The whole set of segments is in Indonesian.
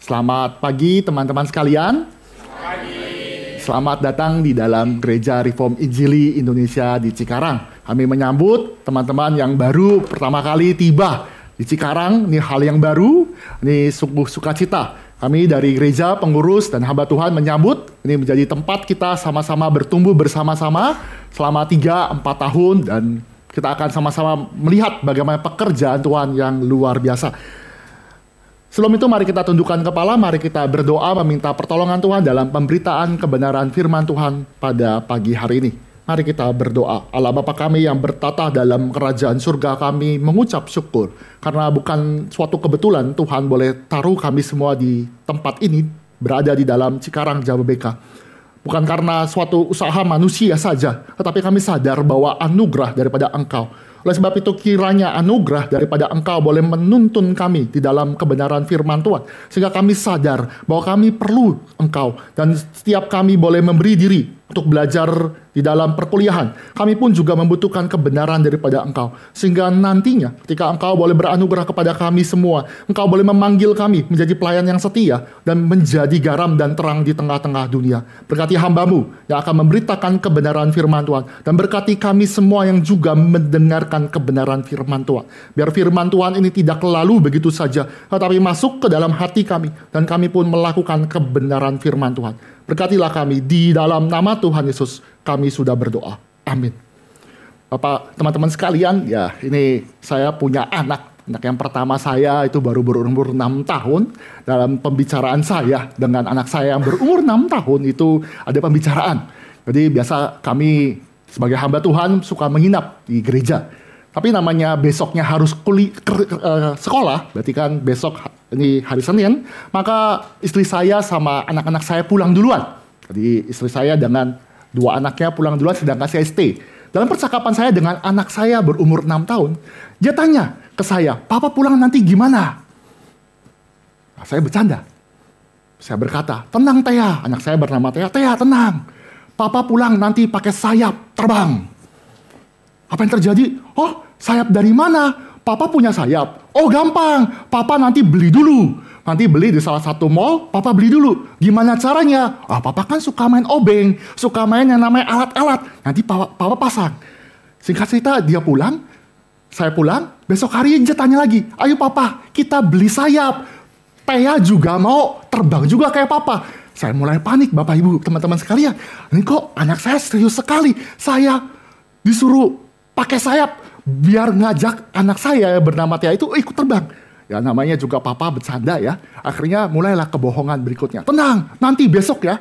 Selamat pagi teman-teman sekalian. Selamat datang di dalam Gereja Reform Injili Indonesia di Cikarang. Kami menyambut teman-teman yang baru pertama kali tiba di Cikarang. Ini hal yang baru, ini sungguh sukacita. Kami dari gereja, pengurus, dan hamba Tuhan menyambut. Ini menjadi tempat kita sama-sama bertumbuh bersama-sama selama 3-4 tahun. Dan kita akan sama-sama melihat bagaimana pekerjaan Tuhan yang luar biasa. Sebelum itu mari kita tundukkan kepala, mari kita berdoa meminta pertolongan Tuhan dalam pemberitaan kebenaran firman Tuhan pada pagi hari ini. Mari kita berdoa. Allah Bapa kami yang bertata dalam kerajaan surga, kami mengucap syukur. Karena bukan suatu kebetulan Tuhan boleh taruh kami semua di tempat ini, berada di dalam Cikarang, Jababeka. Bukan karena suatu usaha manusia saja, tetapi kami sadar bahwa anugerah daripada Engkau. Oleh sebab itu kiranya anugerah daripada Engkau boleh menuntun kami di dalam kebenaran firman Tuhan. Sehingga kami sadar bahwa kami perlu Engkau. Dan setiap kami boleh memberi diri untuk belajar di dalam perkuliahan. Kami pun juga membutuhkan kebenaran daripada Engkau. Sehingga nantinya ketika Engkau boleh beranugerah kepada kami semua, Engkau boleh memanggil kami menjadi pelayan yang setia dan menjadi garam dan terang di tengah-tengah dunia. Berkati hamba-Mu yang akan memberitakan kebenaran firman Tuhan. Dan berkati kami semua yang juga mendengarkan kebenaran firman Tuhan. Biar firman Tuhan ini tidak lalu begitu saja, tetapi masuk ke dalam hati kami. Dan kami pun melakukan kebenaran firman Tuhan. Berkatilah kami di dalam nama Tuhan Yesus. Kami sudah berdoa. Amin. Bapak, teman-teman sekalian, ya ini saya punya anak. Anak yang pertama saya itu baru berumur 6 tahun. Dalam pembicaraan saya dengan anak saya yang berumur 6 tahun itu ada pembicaraan. Jadi biasa kami sebagai hamba Tuhan suka menginap di gereja. Tapi namanya besoknya harus sekolah, berarti kan besok ini hari Senin, maka istri saya sama anak-anak saya pulang duluan. Jadi istri saya dengan 2 anaknya pulang duluan, sedangkan saya stay. Dalam percakapan saya dengan anak saya berumur 6 tahun, dia tanya ke saya, "Papa pulang nanti gimana?" Nah, saya bercanda. Saya berkata, "Tenang Tea," anak saya bernama Tea, "Tea tenang. Papa pulang nanti pakai sayap terbang." Apa yang terjadi? "Oh, sayap dari mana? Papa punya sayap." "Oh, gampang. Papa nanti beli dulu. Nanti beli di salah satu mall, Papa beli dulu." "Gimana caranya?" "Ah, Papa kan suka main obeng, suka main yang namanya alat-alat. Nanti Papa pasang." Singkat cerita, dia pulang, saya pulang, besok hari dia tanya lagi, "Ayo Papa, kita beli sayap. Tea juga mau terbang juga kayak Papa." Saya mulai panik, Bapak Ibu, teman-teman sekalian. Ini kok anak saya serius sekali. Saya disuruh pakai sayap biar ngajak anak saya bernama Tia itu ikut terbang. Ya namanya juga Papa bercanda ya. Akhirnya mulailah kebohongan berikutnya. "Tenang, nanti besok ya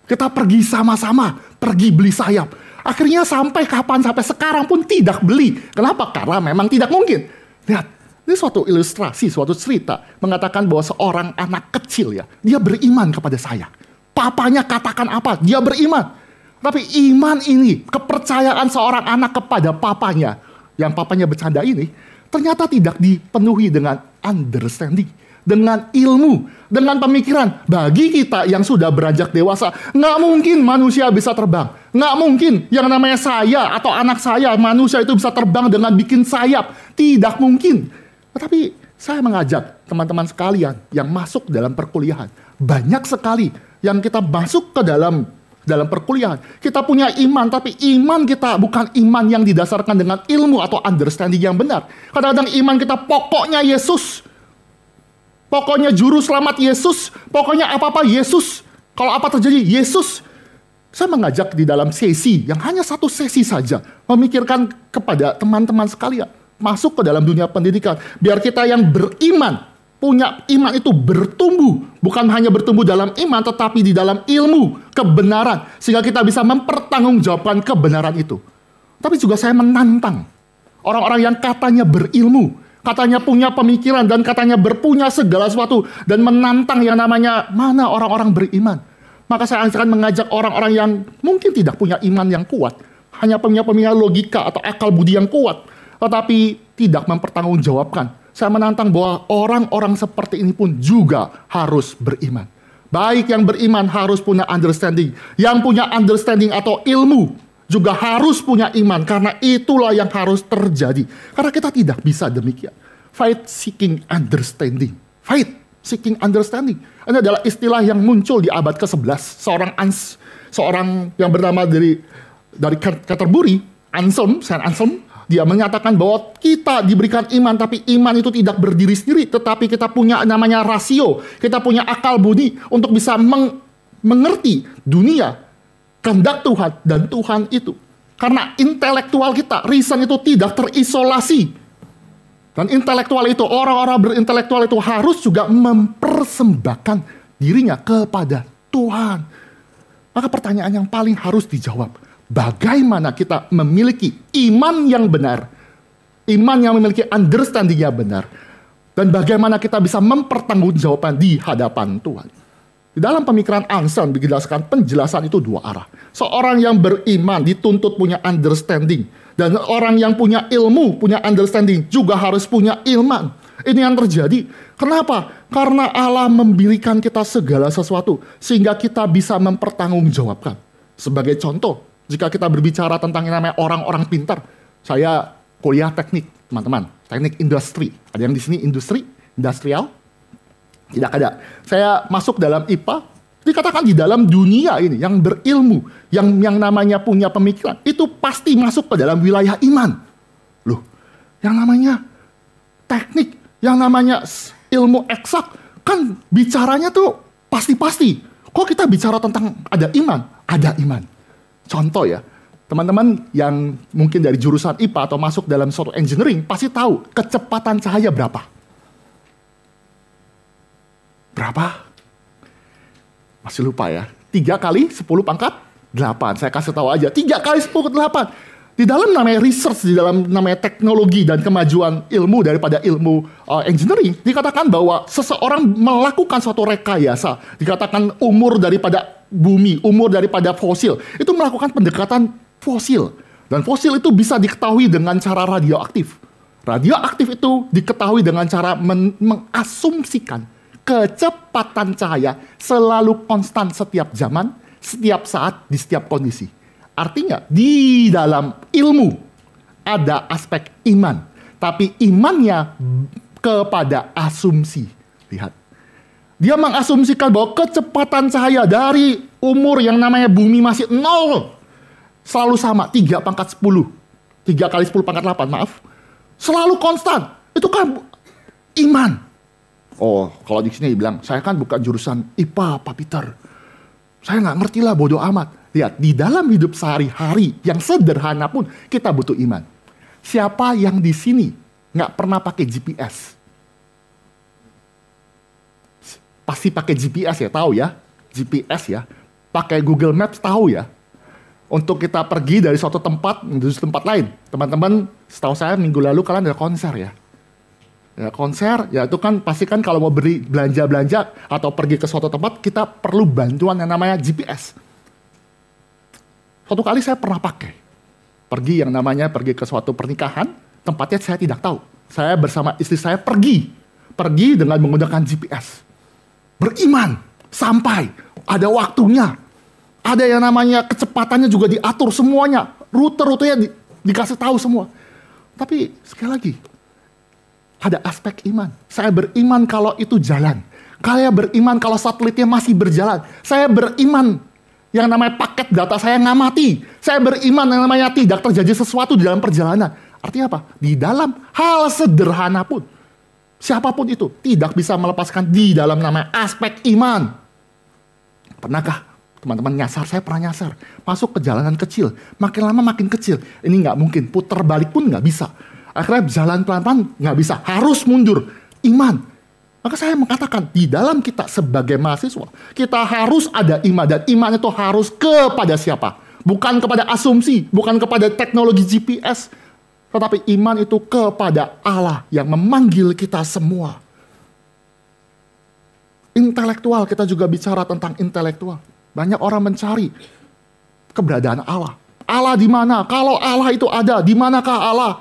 kita pergi sama-sama, pergi beli sayap." Akhirnya sampai kapan, sampai sekarang pun tidak beli. Kenapa? Karena memang tidak mungkin. Lihat, ini suatu ilustrasi, suatu cerita mengatakan bahwa seorang anak kecil ya, dia beriman kepada saya. Papanya katakan apa, dia beriman. Tapi iman ini, kepercayaan seorang anak kepada papanya, yang papanya bercanda ini, ternyata tidak dipenuhi dengan understanding, dengan ilmu, dengan pemikiran. Bagi kita yang sudah beranjak dewasa, nggak mungkin manusia bisa terbang. Nggak mungkin yang namanya saya atau anak saya, manusia itu bisa terbang dengan bikin sayap. Tidak mungkin. Tetapi saya mengajak teman-teman sekalian yang masuk dalam perkuliahan. Banyak sekali yang kita masuk ke dalam perkuliahan. Kita punya iman, tapi iman kita bukan iman yang didasarkan dengan ilmu atau understanding yang benar. Kadang-kadang iman kita pokoknya Yesus. Pokoknya juru selamat Yesus. Pokoknya apa-apa Yesus. Kalau apa terjadi, Yesus. Saya mengajak di dalam sesi, yang hanya satu sesi saja, memikirkan kepada teman-teman sekalian. Masuk ke dalam dunia pendidikan. Biar kita yang beriman, punya iman itu bertumbuh. Bukan hanya bertumbuh dalam iman, tetapi di dalam ilmu, kebenaran. Sehingga kita bisa mempertanggungjawabkan kebenaran itu. Tapi juga saya menantang orang-orang yang katanya berilmu, katanya punya pemikiran, dan katanya berpunya segala sesuatu. Dan menantang yang namanya, mana orang-orang beriman. Maka saya akan mengajak orang-orang yang mungkin tidak punya iman yang kuat. Hanya punya pemikiran logika atau akal budi yang kuat. Tetapi tidak mempertanggungjawabkan. Saya menantang bahwa orang-orang seperti ini pun juga harus beriman. Baik yang beriman harus punya understanding. Yang punya understanding atau ilmu juga harus punya iman. Karena itulah yang harus terjadi. Karena kita tidak bisa demikian. Fight seeking understanding. Fight. Seeking understanding. Ini adalah istilah yang muncul di abad ke-11. Seorang yang bernama dari Canterbury, Saint Anselm, dia menyatakan bahwa kita diberikan iman, tapi iman itu tidak berdiri sendiri, tetapi kita punya namanya rasio, kita punya akal budi untuk bisa mengerti dunia, kehendak Tuhan, dan Tuhan itu. Karena intelektual kita, reason itu tidak terisolasi. Dan intelektual itu, orang-orang berintelektual itu harus juga mempersembahkan dirinya kepada Tuhan. Maka pertanyaan yang paling harus dijawab, bagaimana kita memiliki iman yang benar, iman yang memiliki understanding yang benar, dan bagaimana kita bisa mempertanggungjawabkan di hadapan Tuhan. Di dalam pemikiran Anselm dijelaskan penjelasan itu dua arah. Seorang yang beriman dituntut punya understanding, dan orang yang punya ilmu, punya understanding juga harus punya iman. Ini yang terjadi. Kenapa? Karena Allah memberikan kita segala sesuatu sehingga kita bisa mempertanggungjawabkan. Sebagai contoh, jika kita berbicara tentang yang namanya orang-orang pintar, saya kuliah teknik, teman-teman, teknik industri. Ada yang di sini industrial? Tidak ada. Saya masuk dalam IPA, dikatakan di dalam dunia ini yang berilmu, yang namanya punya pemikiran, itu pasti masuk ke dalam wilayah iman. Loh, yang namanya teknik, yang namanya ilmu eksak, kan bicaranya tuh pasti-pasti. Kok kita bicara tentang ada iman? Ada iman. Contoh ya, teman-teman yang mungkin dari jurusan IPA atau masuk dalam suatu engineering, pasti tahu kecepatan cahaya berapa. Berapa? Masih lupa ya. 3 kali 10 pangkat 8. Saya kasih tahu aja. 3 kali 10 ke 8. Di dalam namanya research, di dalam namanya teknologi dan kemajuan ilmu daripada ilmu engineering, dikatakan bahwa seseorang melakukan suatu rekayasa, dikatakan umur daripada bumi, umur daripada fosil, itu melakukan pendekatan fosil. Dan fosil itu bisa diketahui dengan cara radioaktif. Radioaktif itu diketahui dengan cara mengasumsikan kecepatan cahaya selalu konstan setiap zaman, setiap saat, di setiap kondisi. Artinya, di dalam ilmu ada aspek iman. Tapi imannya kepada asumsi. Lihat. Dia mengasumsikan bahwa kecepatan cahaya dari umur yang namanya bumi masih 0. Selalu sama, 3 pangkat 10. 3 kali 10 pangkat 8, maaf. Selalu konstan. Itu kan iman. Oh, kalau di sini bilang, saya kan bukan jurusan IPA, Pak Peter. Saya nggak ngerti lah, bodoh amat. Lihat, di dalam hidup sehari-hari yang sederhana pun kita butuh iman. Siapa yang di sini nggak pernah pakai GPS? Pasti pakai GPS ya, tahu ya? GPS ya. Pakai Google Maps tahu ya? Untuk kita pergi dari suatu tempat menuju tempat lain. Teman-teman, setahu saya minggu lalu kalian ada konser ya? Ya, konser, ya itu kan pasti kan kalau mau beli belanja-belanja atau pergi ke suatu tempat, kita perlu bantuan yang namanya GPS. Suatu kali saya pernah pakai. Pergi ke suatu pernikahan, tempatnya saya tidak tahu. Saya bersama istri saya pergi dengan menggunakan GPS. Beriman, sampai, ada waktunya. Ada yang namanya kecepatannya juga diatur semuanya. Rute-rutenya dikasih tahu semua. Tapi sekali lagi, ada aspek iman. Saya beriman kalau itu jalan. Saya beriman kalau satelitnya masih berjalan. Saya beriman yang namanya paket data saya nggak mati. Saya beriman yang namanya tidak terjadi sesuatu di dalam perjalanan. Artinya apa? Di dalam hal sederhana pun, siapapun itu tidak bisa melepaskan di dalam namanya aspek iman. Pernahkah teman-teman nyasar? Saya pernah nyasar. Masuk ke jalanan kecil. Makin lama makin kecil. Ini nggak mungkin. Putar balik pun nggak bisa. Akhirnya jalan pelan-pelan nggak bisa. Harus mundur. Iman. Maka saya mengatakan, di dalam kita sebagai mahasiswa, kita harus ada iman. Dan iman itu harus kepada siapa? Bukan kepada asumsi, bukan kepada teknologi GPS. Tetapi iman itu kepada Allah yang memanggil kita semua. Intelektual, kita juga bicara tentang intelektual. Banyak orang mencari keberadaan Allah. Allah di mana? Kalau Allah itu ada, di manakah Allah?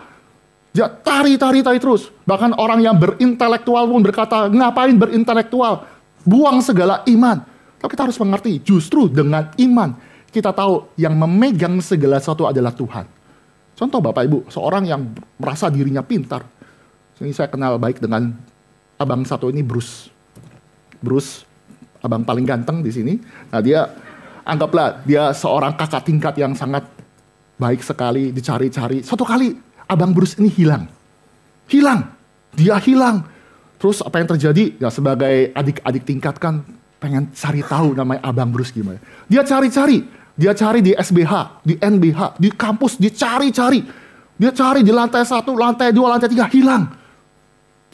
Ya, tari terus. Bahkan orang yang berintelektual pun berkata, ngapain berintelektual? Buang segala iman. Tapi kita harus mengerti, justru dengan iman, kita tahu yang memegang segala sesuatu adalah Tuhan. Contoh Bapak Ibu, seorang yang merasa dirinya pintar. Ini saya kenal baik dengan abang satu ini, Bruce. Bruce, abang paling ganteng di sini. Nah dia, anggaplah dia seorang kakak tingkat yang sangat baik sekali, dicari-cari. Suatu kali abang Bruce ini hilang. Dia hilang. Terus apa yang terjadi? Ya sebagai adik-adik tingkat kan pengen cari tahu namanya abang Bruce gimana. Dia cari-cari di SBH, di NBH, di kampus, dicari-cari. Dia cari di lantai 1, lantai 2, lantai 3, hilang.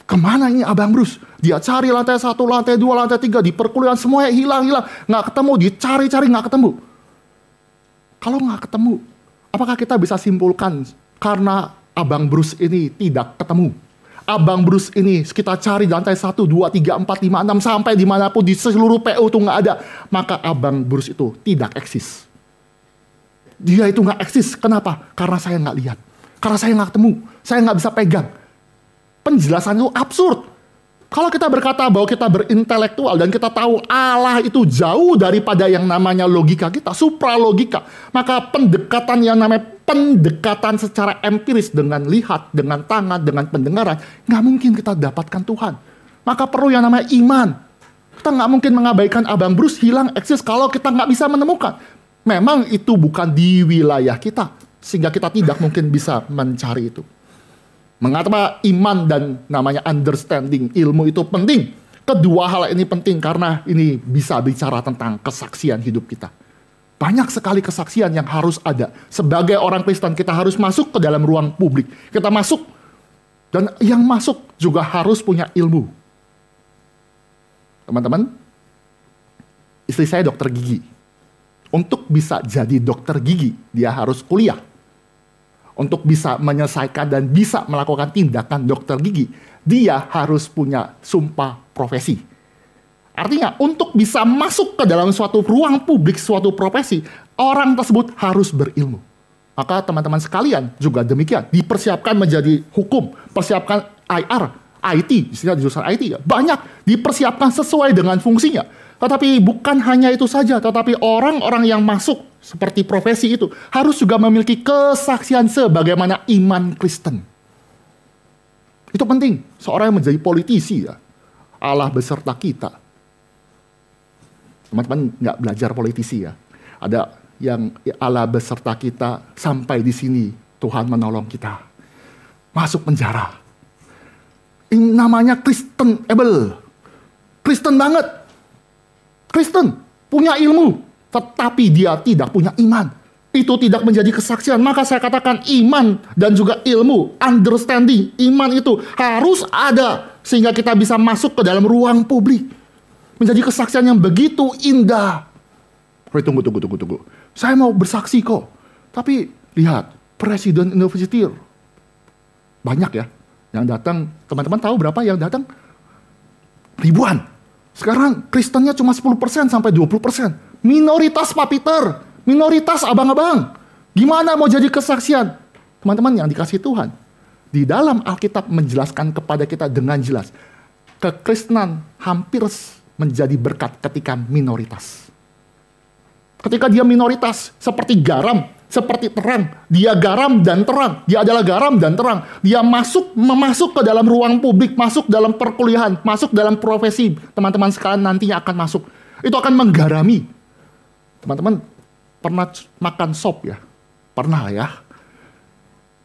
Kemana ini abang Bruce? Dia cari lantai 1, lantai 2, lantai 3, di perkuliahan semuanya hilang. Nggak ketemu, dicari-cari nggak ketemu. Kalau nggak ketemu, apakah kita bisa simpulkan karena abang Bruce ini tidak ketemu? Abang Bruce ini kita cari di lantai 1, 2, 3, 4, 5, 6, sampai dimanapun di seluruh PU itu nggak ada. Maka abang Bruce itu tidak eksis. Dia itu nggak eksis. Kenapa? Karena saya nggak lihat. Karena saya nggak ketemu. Saya nggak bisa pegang. Penjelasan itu absurd. Kalau kita berkata bahwa kita berintelektual dan kita tahu Allah itu jauh daripada yang namanya logika kita, supralogika, maka pendekatan yang namanya pendekatan secara empiris dengan lihat, dengan tangan, dengan pendengaran, nggak mungkin kita dapatkan Tuhan. Maka perlu yang namanya iman. Kita nggak mungkin mengabaikan abang Bruce hilang eksis kalau kita nggak bisa menemukan. Memang itu bukan di wilayah kita, sehingga kita tidak mungkin bisa mencari itu. Mengapa iman dan namanya understanding, ilmu itu penting? Kedua hal ini penting karena ini bisa bicara tentang kesaksian hidup kita. Banyak sekali kesaksian yang harus ada. Sebagai orang Kristen kita harus masuk ke dalam ruang publik. Kita masuk. Dan yang masuk juga harus punya ilmu. Teman-teman, istri saya dokter gigi. Untuk bisa jadi dokter gigi, dia harus kuliah. Untuk bisa menyelesaikan dan bisa melakukan tindakan dokter gigi, dia harus punya sumpah profesi. Artinya, untuk bisa masuk ke dalam suatu ruang publik, suatu profesi, orang tersebut harus berilmu. Maka teman-teman sekalian juga demikian, dipersiapkan menjadi hukum, persiapkan IR, IT, istilah jurusan IT, ya, banyak dipersiapkan sesuai dengan fungsinya. Tetapi bukan hanya itu saja, tetapi orang-orang yang masuk seperti profesi itu harus juga memiliki kesaksian sebagaimana iman Kristen. Itu penting. Seorang yang menjadi politisi, ya, Allah beserta kita. Teman-teman nggak belajar politisi ya. Ada yang Allah beserta kita sampai di sini Tuhan menolong kita. Masuk penjara. Ini namanya Kristenable. Kristen banget. Kristen punya ilmu, tetapi dia tidak punya iman. Itu tidak menjadi kesaksian. Maka saya katakan iman dan juga ilmu, understanding, iman itu harus ada. Sehingga kita bisa masuk ke dalam ruang publik. Menjadi kesaksian yang begitu indah. Tunggu. Saya mau bersaksi kok. Tapi lihat, Presiden University. Banyak ya yang datang. Teman-teman tahu berapa yang datang? Ribuan. Sekarang Kristennya cuma 10% sampai 20%. Minoritas Pak Peter. Minoritas abang-abang. Gimana mau jadi kesaksian? Teman-teman yang dikasih Tuhan. Di dalam Alkitab menjelaskan kepada kita dengan jelas. Kekristenan hampir menjadi berkat ketika minoritas. Ketika dia minoritas, seperti garam, seperti terang. Dia garam dan terang. Dia adalah garam dan terang. Dia memasuk ke dalam ruang publik, masuk dalam perkuliahan, masuk dalam profesi. Teman-teman sekalian nantinya akan masuk. Itu akan menggarami. Teman-teman pernah makan sop ya? Pernah ya?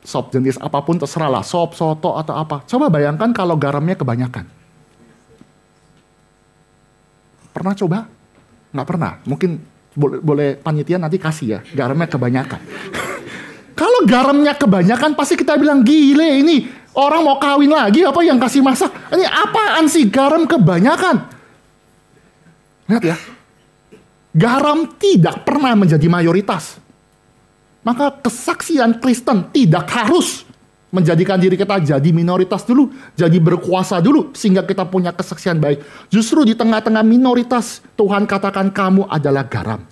Sop jenis apapun terserah lah. Sop, soto atau apa. Coba bayangkan kalau garamnya kebanyakan. Pernah coba? Nggak pernah. Mungkin boleh panitia nanti kasih ya, garamnya kebanyakan. Kalau garamnya kebanyakan pasti kita bilang gile ini orang mau kawin lagi apa yang kasih masak. Ini apaan sih garam kebanyakan? Lihat ya, garam tidak pernah menjadi mayoritas. Maka kesaksian Kristen tidak harus menjadikan diri kita jadi minoritas dulu, jadi berkuasa dulu, sehingga kita punya kesaksian baik. Justru di tengah-tengah minoritas, Tuhan katakan kamu adalah garam.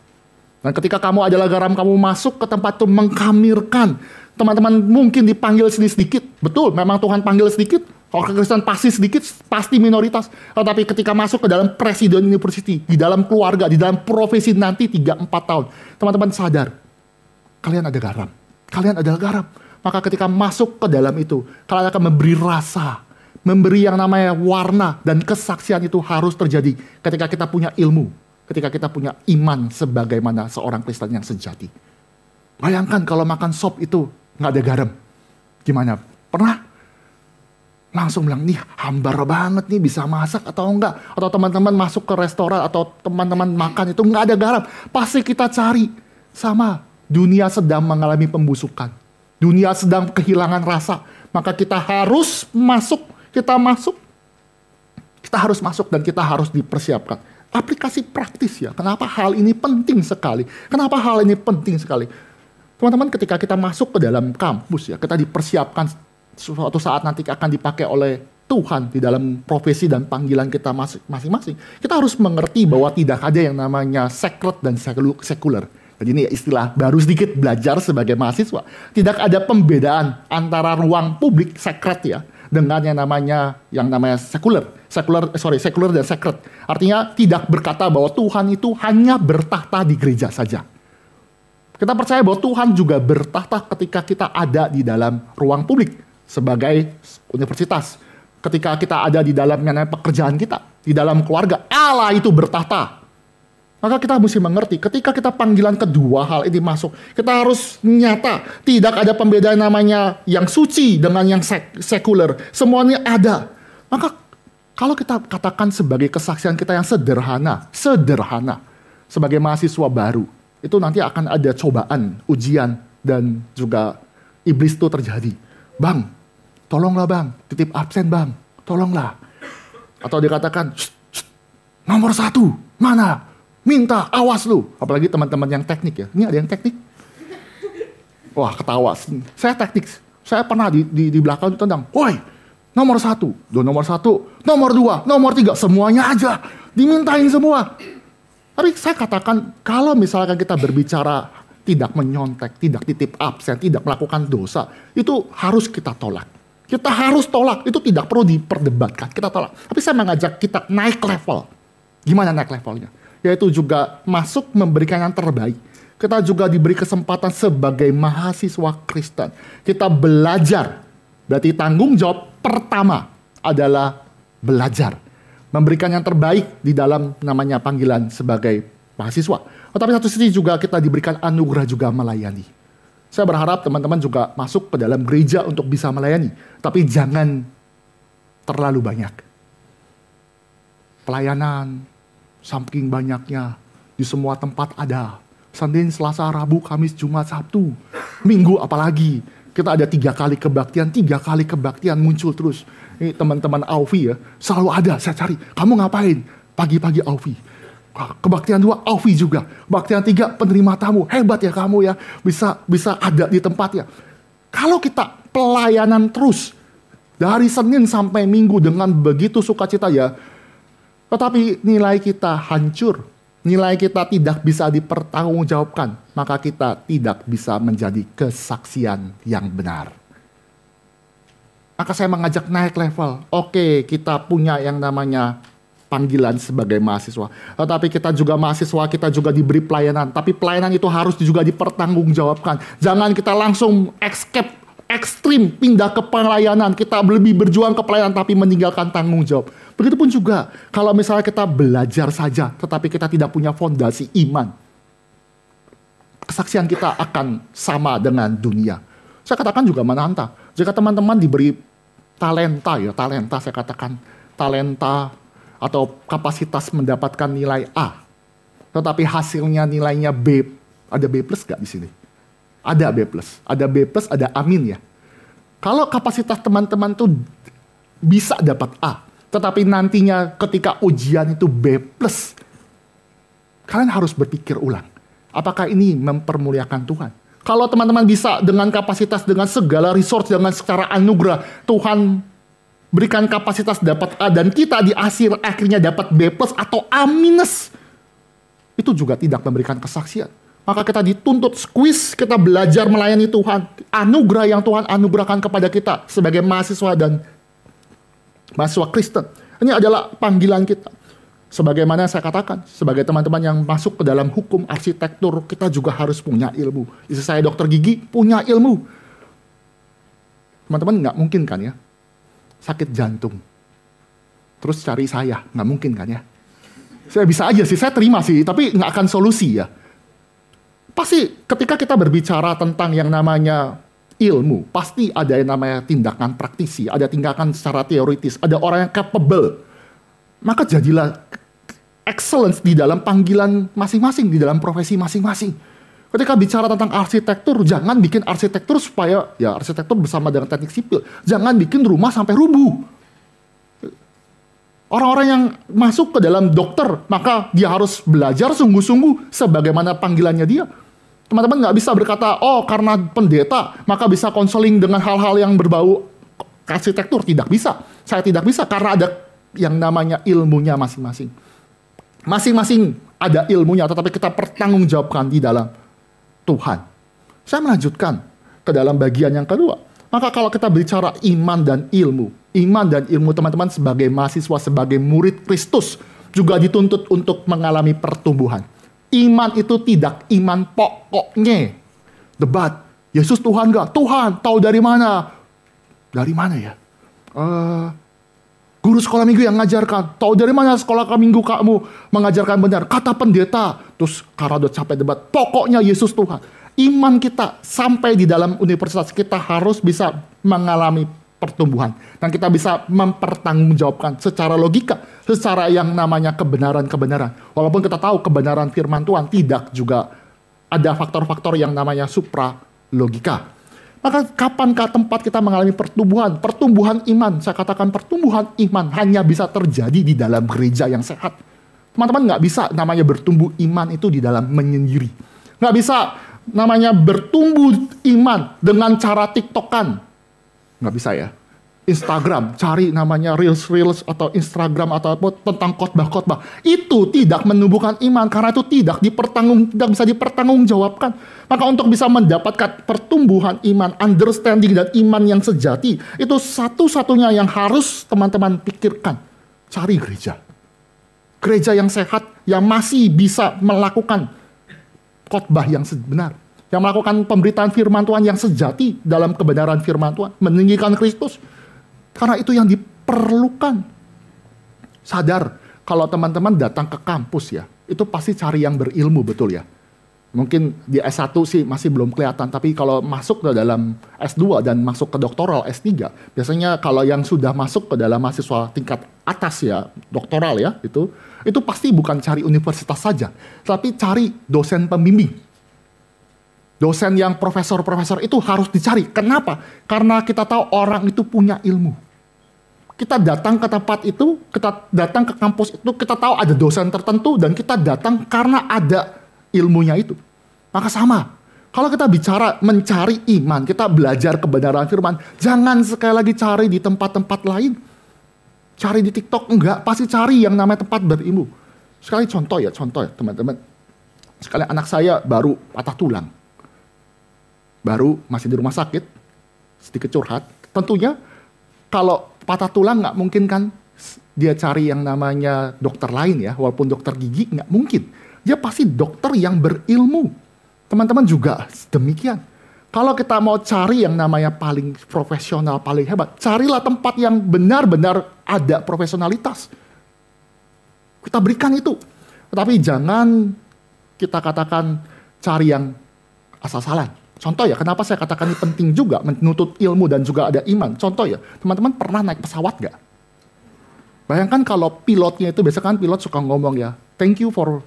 Dan ketika kamu adalah garam, kamu masuk ke tempat itu mengkamirkan. Teman-teman mungkin dipanggil sedikit. Betul, memang Tuhan panggil sedikit. Kalau Kristen pasti sedikit, pasti minoritas. Tetapi ketika masuk ke dalam Presiden University, di dalam keluarga, di dalam profesi nanti 3-4 tahun. Teman-teman sadar, kalian ada garam. Kalian adalah garam. Maka ketika masuk ke dalam itu, kalian akan memberi rasa, memberi yang namanya warna dan kesaksian itu harus terjadi ketika kita punya ilmu, ketika kita punya iman sebagaimana seorang Kristen yang sejati. Bayangkan kalau makan sop itu nggak ada garam. Gimana? Pernah? Langsung bilang, nih hambar banget nih, bisa masak atau enggak. Atau teman-teman masuk ke restoran atau teman-teman makan itu nggak ada garam. Pasti kita cari. Sama, dunia sedang mengalami pembusukan. Dunia sedang kehilangan rasa. Maka kita harus masuk. Kita harus masuk dan kita harus dipersiapkan. Aplikasi praktis ya. Kenapa hal ini penting sekali? Kenapa hal ini penting sekali? Teman-teman, ketika kita masuk ke dalam kampus ya, kita dipersiapkan suatu saat nanti akan dipakai oleh Tuhan di dalam profesi dan panggilan kita masing-masing. Kita harus mengerti bahwa tidak ada yang namanya sacred dan sekuler. Jadi ini istilah baru sedikit belajar sebagai mahasiswa. Tidak ada pembedaan antara ruang publik sacred ya dengan yang namanya sekuler dan sacred. Artinya tidak berkata bahwa Tuhan itu hanya bertahta di gereja saja. Kita percaya bahwa Tuhan juga bertahta ketika kita ada di dalam ruang publik sebagai universitas. Ketika kita ada di dalam pekerjaan kita, di dalam keluarga, Allah itu bertahta. Maka kita mesti mengerti, ketika kita panggilan kedua hal ini masuk, kita harus nyata. Tidak ada pembedaan namanya yang suci dengan yang sekuler. Semuanya ada. Maka kalau kita katakan sebagai kesaksian kita yang sederhana, sebagai mahasiswa baru, itu nanti akan ada cobaan, ujian, dan juga iblis itu terjadi. Bang, tolonglah bang, titip absen bang, tolonglah. Atau dikatakan, nomor 1, mana? Minta, awas lu. Apalagi teman-teman yang teknik ya. Ini ada yang teknik. Wah, ketawa. Saya teknik. Saya pernah di belakang ditendang. Woi, nomor 1. Nomor 1, nomor 2, nomor 3. Semuanya aja. Dimintain semua. Tapi saya katakan, kalau misalkan kita berbicara tidak menyontek, tidak titip absen, tidak melakukan dosa, itu harus kita tolak. Kita harus tolak. Itu tidak perlu diperdebatkan. Kita tolak. Tapi saya mengajak kita naik level. Gimana naik levelnya? Yaitu juga masuk memberikan yang terbaik. Kita juga diberi kesempatan sebagai mahasiswa Kristen. Kita belajar. Berarti tanggung jawab pertama adalah belajar. Memberikan yang terbaik di dalam namanya panggilan sebagai mahasiswa. Tetapi satu sisi juga kita diberikan anugerah juga melayani. Saya berharap teman-teman juga masuk ke dalam gereja untuk bisa melayani. Tapi jangan terlalu banyak. Pelayanan, saking banyaknya, di semua tempat ada. Senin, Selasa, Rabu, Kamis, Jumat, Sabtu. Minggu apalagi. Kita ada 3 kali kebaktian muncul terus. Ini teman-teman Aufi ya, selalu ada saya cari. Kamu ngapain? Pagi-pagi Aufi. Kebaktian 2, Aufi juga. Kebaktian 3, penerima tamu. Hebat ya kamu ya, bisa ada di tempat ya. Kalau kita pelayanan terus, dari Senin sampai Minggu dengan begitu sukacita ya, tetapi nilai kita hancur, nilai kita tidak bisa dipertanggungjawabkan, maka kita tidak bisa menjadi kesaksian yang benar. Maka saya mengajak naik level. Oke, kita punya yang namanya panggilan sebagai mahasiswa. Tetapi kita juga mahasiswa, kita juga diberi pelayanan. Tapi pelayanan itu harus juga dipertanggungjawabkan. Jangan kita langsung ekstrim pindah ke pelayanan. Kita lebih berjuang ke pelayanan tapi meninggalkan tanggung jawab. Begitupun juga kalau misalnya kita belajar saja tetapi kita tidak punya fondasi iman. Kesaksian kita akan sama dengan dunia. Saya katakan juga menantang. Jika teman-teman diberi talenta saya katakan talenta atau kapasitas mendapatkan nilai A, tetapi hasilnya nilainya B, ada B plus nggak di sini? Ada B plus, ada amin ya. Kalau kapasitas teman-teman tuh bisa dapat A, tetapi nantinya ketika ujian itu B plus, kalian harus berpikir ulang. Apakah ini mempermuliakan Tuhan? Kalau teman-teman bisa dengan kapasitas, dengan segala resource, dengan secara anugerah, Tuhan berikan kapasitas dapat A, dan kita di akhirnya dapat B plus atau A minus, itu juga tidak memberikan kesaksian. Maka kita dituntut squeeze, kita belajar melayani Tuhan. Anugerah yang Tuhan anugerahkan kepada kita sebagai mahasiswa dan mahasiswa Kristen. Ini adalah panggilan kita. Sebagaimana saya katakan, sebagai teman-teman yang masuk ke dalam hukum arsitektur, kita juga harus punya ilmu. Istri saya dokter gigi, punya ilmu. Teman-teman nggak mungkin kan ya? sakit jantung. Terus cari saya, nggak mungkin kan ya? Saya bisa aja sih, saya terima sih, tapi nggak akan solusi ya. Pasti ketika kita berbicara tentang yang namanya ilmu, pasti ada yang namanya tindakan praktisi, ada tindakan secara teoritis, ada orang yang capable. Maka jadilah excellence di dalam panggilan masing-masing, di dalam profesi masing-masing. Ketika bicara tentang arsitektur, jangan bikin arsitektur supaya, ya arsitektur bersama dengan teknik sipil, jangan bikin rumah sampai rubuh. Orang-orang yang masuk ke dalam dokter, maka dia harus belajar sungguh-sungguh sebagaimana panggilannya dia. Teman-teman nggak bisa berkata, oh karena pendeta, maka bisa konseling dengan hal-hal yang berbau arsitektur. Tidak bisa. Saya tidak bisa, karena ada yang namanya ilmunya masing-masing. Masing-masing ada ilmunya, tetapi kita pertanggungjawabkan di dalam Tuhan. Saya melanjutkan ke dalam bagian yang kedua. Maka kalau kita bicara iman dan ilmu teman-teman sebagai mahasiswa, sebagai murid Kristus, juga dituntut untuk mengalami pertumbuhan. Iman itu tidak iman pokoknya. Debat, Yesus Tuhan gak? Tuhan, tahu dari mana? Dari mana ya? Guru sekolah minggu yang ngajarkan. Tahu dari mana sekolah minggu kamu mengajarkan benar? Kata pendeta. Terus karena udah capek debat, pokoknya Yesus Tuhan. Iman kita sampai di dalam universitas kita harus bisa mengalami pertumbuhan. Dan kita bisa mempertanggungjawabkan secara logika, secara yang namanya kebenaran-kebenaran. Walaupun kita tahu kebenaran firman Tuhan tidak juga ada faktor-faktor yang namanya supra logika. Maka kapankah tempat kita mengalami pertumbuhan? Pertumbuhan iman, saya katakan pertumbuhan iman hanya bisa terjadi di dalam gereja yang sehat. Teman-teman nggak bisa namanya bertumbuh iman itu di dalam menyendiri. Nggak bisa namanya bertumbuh iman dengan cara TikTokan. Nggak bisa ya. Instagram, cari namanya Reels atau Instagram atau apa tentang khotbah-khotbah. Itu tidak menumbuhkan iman karena itu tidak bisa dipertanggungjawabkan. Maka untuk bisa mendapatkan pertumbuhan iman, understanding dan iman yang sejati, itu satu-satunya yang harus teman-teman pikirkan. Cari gereja. Gereja yang sehat, yang masih bisa melakukan khotbah yang benar, yang melakukan pemberitaan firman Tuhan yang sejati dalam kebenaran firman Tuhan, meninggikan Kristus. Karena itu yang diperlukan. Sadar kalau teman-teman datang ke kampus ya, itu pasti cari yang berilmu, betul ya. Mungkin di S1 sih masih belum kelihatan, tapi kalau masuk ke dalam S2 dan masuk ke doktoral S3, biasanya kalau yang sudah masuk ke dalam mahasiswa tingkat atas ya, doktoral ya, itu pasti bukan cari universitas saja, tapi cari dosen pembimbing. Dosen yang profesor-profesor itu harus dicari. Kenapa? Karena kita tahu orang itu punya ilmu. Kita datang ke tempat itu, kita datang ke kampus itu, kita tahu ada dosen tertentu, dan kita datang karena ada ilmunya itu. Maka sama, kalau kita bicara mencari iman, kita belajar kebenaran firman, jangan sekali lagi cari di tempat-tempat lain. Cari di TikTok, enggak, pasti cari yang namanya tempat berilmu. Sekali contoh ya teman-teman. Sekali anak saya baru patah tulang. Baru masih di rumah sakit, sedikit curhat. Tentunya kalau patah tulang nggak mungkin kan dia cari yang namanya dokter lain ya, walaupun dokter gigi nggak mungkin. Dia pasti dokter yang berilmu. Teman-teman juga demikian. Kalau kita mau cari yang namanya paling profesional, paling hebat, carilah tempat yang benar-benar ada profesionalitas. Kita berikan itu. Tetapi jangan kita katakan cari yang asal-asalan. Contoh ya, kenapa saya katakan ini penting juga menuntut ilmu dan juga ada iman. Contoh ya, teman-teman pernah naik pesawat nggak? Bayangkan kalau pilotnya itu, biasanya kan pilot suka ngomong ya, thank you for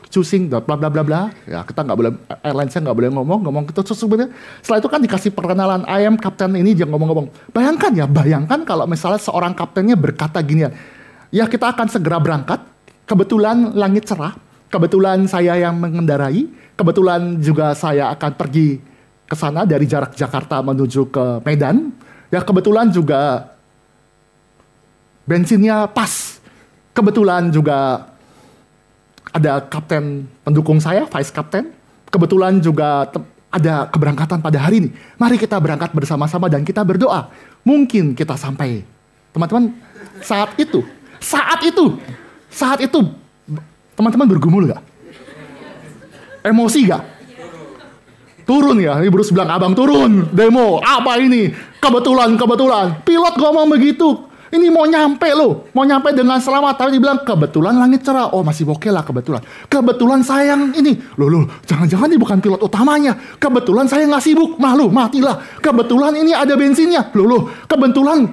choosing the bla bla bla bla. Ya kita nggak boleh, airlines-nya nggak boleh ngomong gitu. Sebenarnya setelah itu kan dikasih perkenalan, I am kapten ini, dia ngomong-ngomong. Bayangkan kalau misalnya seorang kaptennya berkata gini ya kita akan segera berangkat, kebetulan langit cerah, kebetulan saya yang mengendarai, kebetulan juga saya akan pergi ke sana dari jarak Jakarta menuju ke Medan. Ya kebetulan juga bensinnya pas. Kebetulan juga ada kapten pendukung saya, vice kapten. Kebetulan juga ada keberangkatan pada hari ini. Mari kita berangkat bersama-sama dan kita berdoa. Mungkin kita sampai. Teman-teman, saat itu, teman-teman bergumul gak? Emosi gak? turun ya. Ini Bruce bilang, abang turun, demo, apa ini? Kebetulan. Pilot ngomong begitu. Ini mau nyampe loh, mau nyampe dengan selamat. Tapi dibilang, kebetulan langit cerah. Oh masih oke lah kebetulan. Kebetulan saya yang ini. Loh, jangan-jangan ini bukan pilot utamanya. Kebetulan saya nggak sibuk. Matilah. Kebetulan ini ada bensinnya. Loh, kebetulan.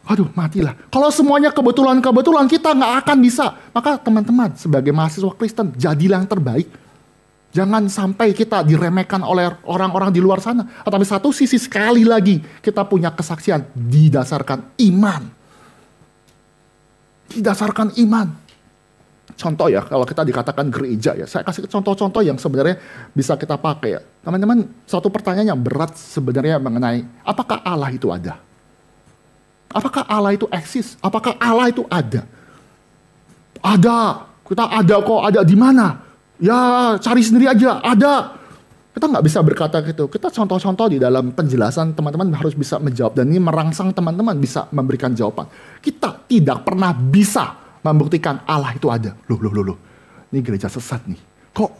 Aduh, matilah. Kalau semuanya kebetulan, kita nggak akan bisa. Maka teman-teman, sebagai mahasiswa Kristen, jadilah yang terbaik. Jangan sampai kita diremehkan oleh orang-orang di luar sana. Tapi satu sisi sekali lagi, kita punya kesaksian didasarkan iman. Didasarkan iman. Contoh ya, kalau kita dikatakan gereja ya, saya kasih contoh-contoh yang sebenarnya bisa kita pakai ya. Teman-teman, satu pertanyaan yang berat sebenarnya mengenai apakah Allah itu ada? Apakah Allah itu eksis? Apakah Allah itu ada? Ada. Kita ada kok, ada di mana? Ya, cari sendiri aja, ada. Kita nggak bisa berkata gitu. Kita contoh-contoh di dalam penjelasan, teman-teman harus bisa menjawab. Dan ini merangsang teman-teman bisa memberikan jawaban. Kita tidak pernah bisa membuktikan Allah itu ada. Loh. Ini gereja sesat nih. Kok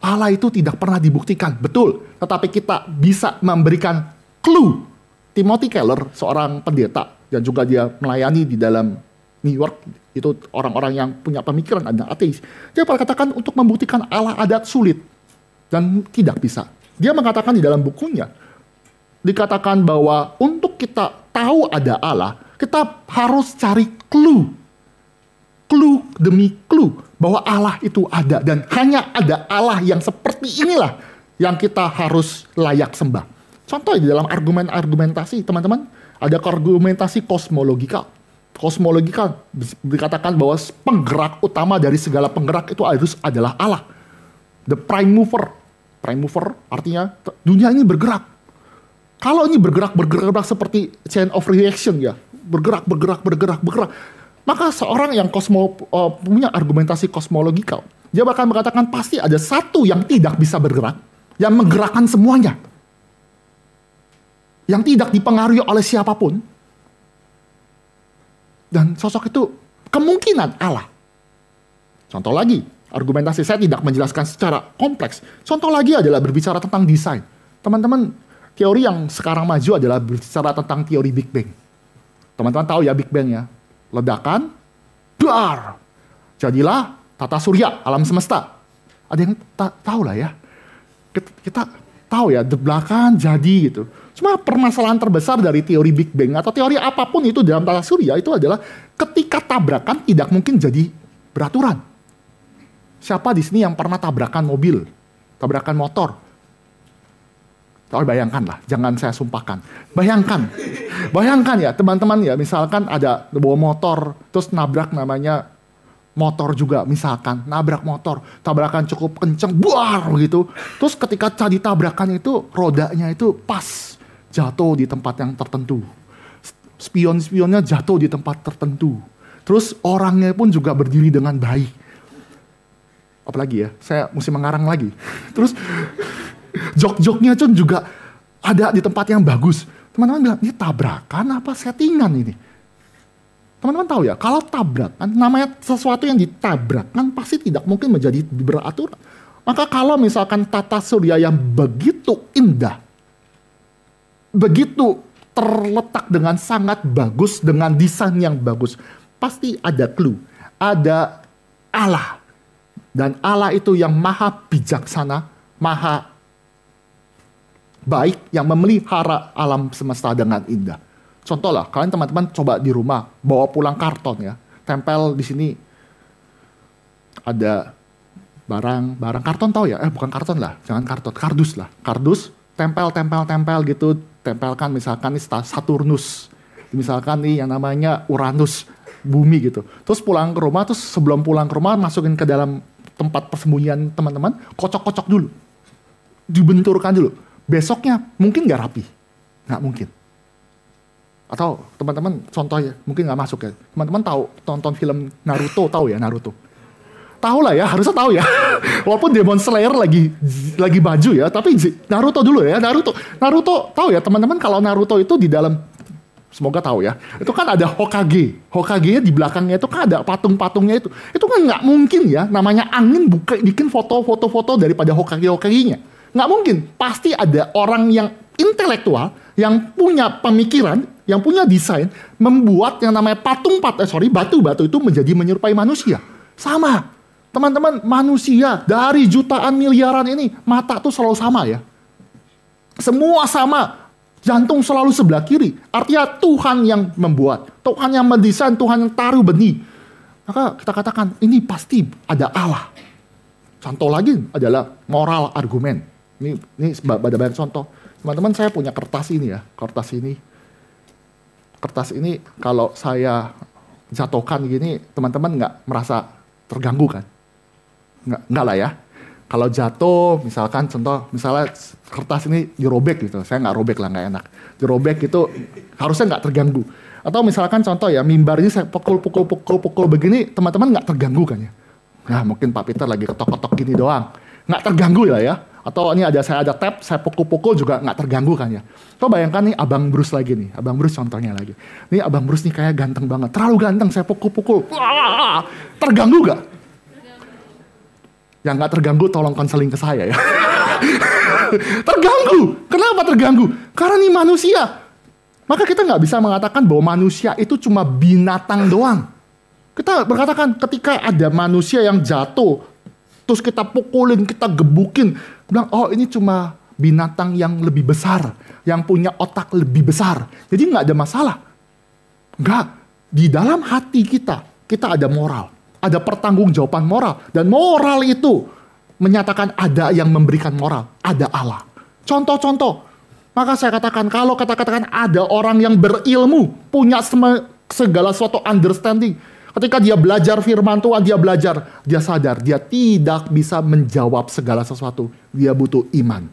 Allah itu tidak pernah dibuktikan? Betul. Tetapi kita bisa memberikan clue. Timothy Keller, seorang pendeta, dan juga dia melayani di dalam New York, itu orang-orang yang punya pemikiran ada ateis. Dia katakan untuk membuktikan Allah ada sulit. Dan tidak bisa. Dia mengatakan di dalam bukunya, dikatakan bahwa untuk kita tahu ada Allah, kita harus cari clue. Clue demi clue bahwa Allah itu ada. Dan hanya ada Allah yang seperti inilah yang kita harus layak sembah. Contoh di dalam argumentasi, teman-teman, ada argumentasi kosmologikal. Kosmologikal dikatakan bahwa penggerak utama dari segala penggerak itu harus adalah Allah. The prime mover. Prime mover artinya dunia ini bergerak. Kalau ini bergerak seperti chain of reaction ya, bergerak. Maka seorang yang punya argumentasi kosmologikal, dia bahkan mengatakan pasti ada satu yang tidak bisa bergerak, yang menggerakkan semuanya, yang tidak dipengaruhi oleh siapapun. Dan sosok itu kemungkinan Allah. Contoh lagi, argumentasi saya tidak menjelaskan secara kompleks. Contoh lagi adalah berbicara tentang desain. Teman-teman, teori yang sekarang maju adalah berbicara tentang teori Big Bang. Teman-teman tahu ya Big Bang ya? Ledakan, dar. Jadilah tata surya, alam semesta. Ada yang tahu lah ya? Kita tahu ya, deblakan jadi gitu. Cuma permasalahan terbesar dari teori Big Bang atau teori apapun itu dalam tata surya itu adalah ketika tabrakan tidak mungkin jadi beraturan. Siapa di sini yang pernah tabrakan mobil, tabrakan motor? Tapi bayangkan lah, jangan saya sumpahkan. Bayangkan ya teman-teman ya, misalkan ada bawa motor, terus nabrak namanya motor juga, misalkan nabrak motor, tabrakan cukup kenceng, buar gitu. Terus ketika tadi tabrakan itu rodanya itu pas jatuh di tempat yang tertentu. Spion-spionnya jatuh di tempat tertentu. Terus orangnya pun juga berdiri dengan baik. Apalagi ya, saya mesti mengarang lagi. Terus jok-joknya pun juga ada di tempat yang bagus. Teman-teman bilang, ini tabrakan apa settingan ini? Teman-teman tahu ya, kalau tabrakan, namanya sesuatu yang ditabrakkan pasti tidak mungkin menjadi beraturan. Maka kalau misalkan tata surya yang begitu indah, begitu terletak dengan sangat bagus, dengan desain yang bagus, pasti ada clue, ada Allah. Dan Allah itu yang maha bijaksana, maha baik, yang memelihara alam semesta dengan indah. Contoh lah, kalian teman-teman coba di rumah, bawa pulang karton ya. Tempel di sini ada barang karton tahu ya? Bukan karton lah, jangan karton, kardus lah. Kardus, tempel gitu, tempelkan misalkan ini Saturnus. Misalkan nih yang namanya Uranus, bumi gitu. Terus pulang ke rumah, terus sebelum pulang ke rumah masukin ke dalam tempat persembunyian teman-teman, kocok-kocok dulu. Dibenturkan dulu. Besoknya mungkin nggak rapi. Nggak mungkin. Atau teman-teman contohnya, mungkin nggak masuk ya. Teman-teman tahu, tonton film Naruto, tahu ya Naruto? Tahu lah ya, harusnya tahu ya. Walaupun Demon Slayer lagi baju ya, tapi Naruto dulu ya, Naruto tahu ya teman-teman, kalau Naruto itu di dalam, semoga tahu ya, itu kan ada Hokage. Hokage-nya di belakangnya itu kan ada patung-patungnya itu. Itu kan nggak mungkin ya, namanya angin bikin foto-foto daripada Hokage-nya. Nggak mungkin. Pasti ada orang yang intelektual, yang punya pemikiran, yang punya desain, membuat yang namanya batu-batu itu menjadi menyerupai manusia. Sama. Teman-teman, manusia dari jutaan miliaran ini, mata tuh selalu sama ya. Semua sama. Jantung selalu sebelah kiri. Artinya Tuhan yang membuat. Tuhan yang mendesain, Tuhan yang taruh benih. Maka kita katakan, ini pasti ada Allah. Contoh lagi adalah moral argumen. Ini ada banyak contoh. Teman-teman, saya punya kertas ini ya. Kertas ini kalau saya jatuhkan gini, teman-teman nggak merasa terganggu kan? Nggak lah ya. Kalau jatuh, misalkan contoh, misalnya kertas ini dirobek gitu. Saya nggak robek lah, nggak enak. Dirobek itu harusnya nggak terganggu. Atau misalkan contoh ya, mimbar ini saya pukul begini, teman-teman nggak terganggu kan ya? Nah mungkin Pak Peter lagi ketok-ketok gini doang. Nggak terganggu lah ya. Atau ini saya ada tab, saya pukul-pukul juga nggak terganggu kan ya. Coba bayangkan nih Abang Bruce lagi nih. Abang Bruce contohnya lagi. Nih Abang Bruce nih kayak ganteng banget. Terlalu ganteng, saya pukul-pukul. Terganggu gak? Yang nggak terganggu tolong konseling ke saya ya. Terganggu. Kenapa terganggu? Karena ini manusia. Maka kita nggak bisa mengatakan bahwa manusia itu cuma binatang doang. Kita berkatakan ketika ada manusia yang jatuh, terus kita pukulin, kita gebukin, bilang oh ini cuma binatang yang lebih besar, yang punya otak lebih besar. Jadi nggak ada masalah. Nggak. Di dalam hati kita ada moral. Ada pertanggungjawaban moral. Dan moral itu menyatakan ada yang memberikan moral. Ada Allah. Contoh-contoh. Maka saya katakan, kalau katakan ada orang yang berilmu, punya segala suatu understanding. Ketika dia belajar firman Tuhan, dia sadar, dia tidak bisa menjawab segala sesuatu. Dia butuh iman.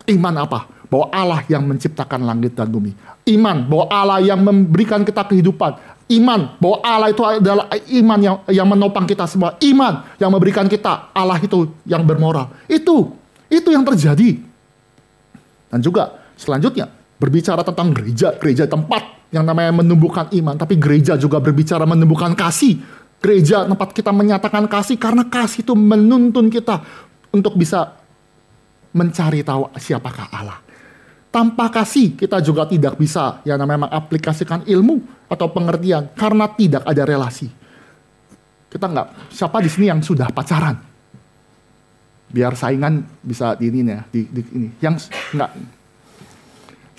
Iman apa? Bahwa Allah yang menciptakan langit dan bumi. Iman bahwa Allah yang memberikan kita kehidupan. Iman bahwa Allah itu adalah iman yang menopang kita semua. Iman yang memberikan kita Allah itu yang bermoral. Itu yang terjadi. Dan juga selanjutnya berbicara tentang gereja tempat yang namanya menumbuhkan iman. Tapi gereja juga berbicara menumbuhkan kasih. Gereja tempat kita menyatakan kasih karena kasih itu menuntun kita untuk bisa mencari tahu siapakah Allah. Tanpa kasih kita juga tidak bisa yang namanya mengaplikasikan ilmu atau pengertian karena tidak ada relasi. Kita nggak, siapa di sini yang sudah pacaran? Biar saingan bisa di ini ya, di ini. Yang nggak,